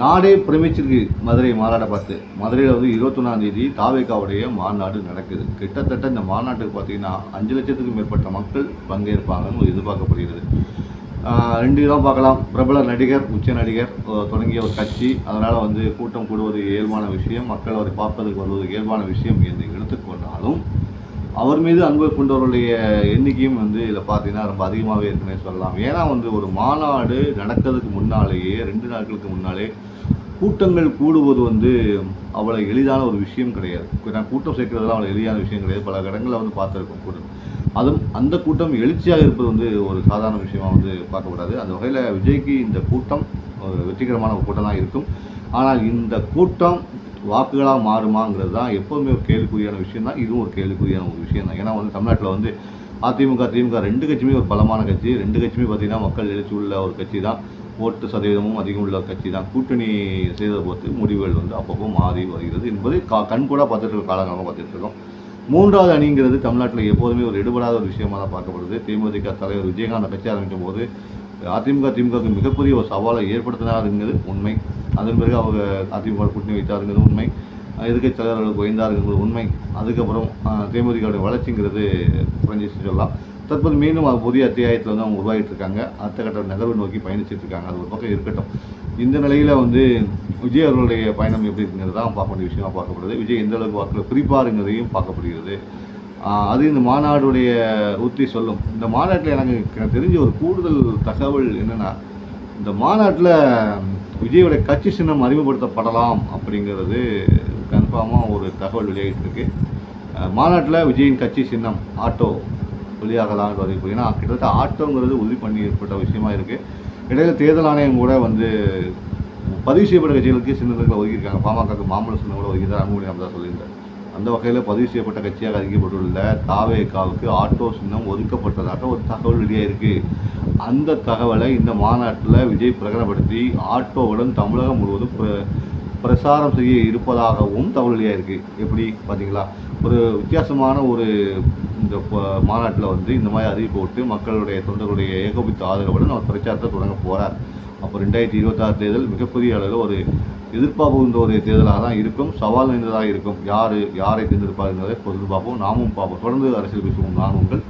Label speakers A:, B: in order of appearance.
A: நாடே பிரமிச்சிருக்கு மதுரை மாநாட்டை பார்த்து. மதுரையில் வந்து 21ஆம் தேதி தாவேகாவுடைய மாநாடு நடக்குது. கிட்டத்தட்ட இந்த மாநாட்டுக்கு பார்த்தீங்கன்னா 5 லட்சத்துக்கும் மேற்பட்ட மக்கள் பங்கேற்பாங்கன்னு எதிர்பார்க்கப்படுகிறது. 2 விதம் பார்க்கலாம். பிரபல நடிகர், உச்ச நடிகர் தொடங்கிய ஒரு கட்சி. அதனால் வந்து கூட்டம் கூடுவது இயல்பான விஷயம், மக்கள் அவரை பார்ப்பதற்கு வருவது இயல்பான விஷயம் என்று எடுத்துக்கொண்டாலும் அவர் மீது அன்பு கொண்டவர்களுடைய எண்ணிக்கையும் வந்து இதில் பார்த்தீங்கன்னா ரொம்ப அதிகமாகவே இருக்குன்னே சொல்லலாம். ஏன்னா வந்து ஒரு மாநாடு நடக்கிறதுக்கு முன்னாலேயே 2 நாட்களுக்கு முன்னாலே கூட்டங்கள் கூடுவது வந்து அவ்வளோ எளிதான ஒரு விஷயம் கிடையாது. நான் கூட்டம் சேர்க்கிறதுலாம் அவ்வளோ எளிதான விஷயம் கிடையாது. பல இடங்களில் வந்து பார்த்துருக்கோம் கூட்டம். அதுவும் அந்த கூட்டம் எழுச்சியாக இருப்பது வந்து ஒரு சாதாரண விஷயமாக வந்து பார்க்கப்படாது. அந்த வகையில் விஜய்க்கு இந்த கூட்டம் ஒரு வெற்றிகரமான ஒரு கூட்டம் தான் இருக்கும். ஆனால் இந்த கூட்டம் வாக்குகளாக மாறுமாங்கிறது தான் எப்போதுமே ஒரு கேள்விக்குறியான விஷயம் தான். இதுவும் ஒரு கேள்விக்குறியான ஒரு விஷயம் தான். ஏன்னா வந்து தமிழ்நாட்டில் வந்து அதிமுக, திமுக 2 கட்சியுமே ஒரு பலமான கட்சி. 2 கட்சியுமே பார்த்திங்கன்னா மக்கள் எழுச்சி உள்ள ஒரு கட்சி தான். ஓட்டு சதவீதமும் அதிகம் உள்ள கட்சி தான். கூட்டணி செய்ததை பொறுத்து முடிவுகள் வந்து அப்பப்போ மாறி வருகிறது என்பது கண்கூட பார்த்துட்டு இருக்க காலங்காலமாக பார்த்துட்டு இருக்கோம். 3வது அணிங்கிறது தமிழ்நாட்டில் எப்போதுமே ஒரு எடுபடாத ஒரு விஷயமாக தான் பார்க்கப்படுது. தேமுதிக தலைவர் விஜயகாந்த் கட்சி ஆரம்பிக்கும் போது அதிமுக திமுகவுக்கு மிகப்பெரிய ஒரு சவாலை ஏற்படுத்தினாருங்கிறது உண்மை. அதன் பிறகு அவங்க அதிமுக கூட்டணி வைத்தாருங்கிறது உண்மை. எதிர்க்கட்சி தலைவர்களுக்கு வைந்தாருங்கிறது உண்மை. அதுக்கப்புறம் தேமுதிகவுடைய வளர்ச்சிங்கிறது குறைஞ்சிச்சு சொல்லலாம். தற்போது மீண்டும் அது புதிய அத்தியாயத்தில் வந்து அவங்க உருவாகிட்டு இருக்காங்க. அடுத்த கட்ட நகர்வு நோக்கி பயணிச்சுட்டு இருக்காங்க. அது ஒரு பக்கம் இருக்கட்டும். இந்த நிலையில் வந்து விஜய் அவர்களுடைய பயணம் எப்படி இருக்குங்கிறது தான் பார்க்க வேண்டிய விஷயமாக பார்க்கப்படுது. விஜய் எந்த அளவுக்கு வாக்கில் குறிப்பாருங்கிறதையும் பார்க்கப்படுகிறது. அது இந்த மாநாடுடைய உத்தி சொல்லும். இந்த மாநாட்டில் எனக்கு தெரிஞ்ச ஒரு கூடுதல் தகவல் என்னென்னா, இந்த மாநாட்டில் விஜயோடைய கட்சி சின்னம் அறிமுகப்படுத்தப்படலாம் அப்படிங்கிறது கன்ஃபார்மாக ஒரு தகவல் வெளியாகிட்டு இருக்கு. மாநாட்டில் விஜயின் கட்சி சின்னம் ஆட்டோ வெளியாகலாம்னு வரைக்கும். ஏன்னா கிட்டத்தட்ட ஆட்டோங்கிறது உறுதி பண்ணி ஏற்பட்ட விஷயமா இருக்குது. இடையில தேர்தல் ஆணையம் கூட வந்து பதிவு செய்யப்பட்ட கட்சிகளுக்கு சின்னங்களை ஒதுக்கியிருக்காங்க. பாமகக்கு மாம்பழ சின்னம் கூட ஒதுக்கிதான் அன்புமணி ராமதாஸ் சொல்லியிருந்தார். அந்த வகையில் பதிவு செய்யப்பட்ட கட்சியாக அறிவிக்கப்பட்டுள்ள தாவேகாவுக்கு ஆட்டோ சின்னம் ஒதுக்கப்பட்டதாக ஒரு தகவல் வெளியாகிருக்கு. அந்த தகவலை இந்த மாநாட்டில் விஜய் பிரகடனப்படுத்தி ஆட்டோவுடன் தமிழகம் முழுவதும் பிரசாரம் செய்ய இருப்பதாகவும் தகவல் வெளியாகிருக்கு. எப்படி பார்த்தீங்களா? ஒரு வித்தியாசமான ஒரு இந்த மாநாட்டில் வந்து இந்த மாதிரி அறிவிப்பு விட்டு மக்களுடைய தொண்டர்களுடைய ஏகோபித்த ஆதரவுடன் அவர் பிரச்சாரத்தை தொடங்க போகிறார். அப்போ 2026 தேர்தல் மிகப்பெரிய அளவில் ஒரு எதிர்பார்ப்புகின்ற ஒரு தேர்தலாக தான் இருக்கும். சவால் நிறைந்ததாக இருக்கும். யாரை தேர்ந்தெடுப்பாருங்கிறதை பொறுத்து பார்ப்போம். நாமும் பார்ப்போம். தொடர்ந்து அரசியல் பேசுவோம். நான் உங்கள்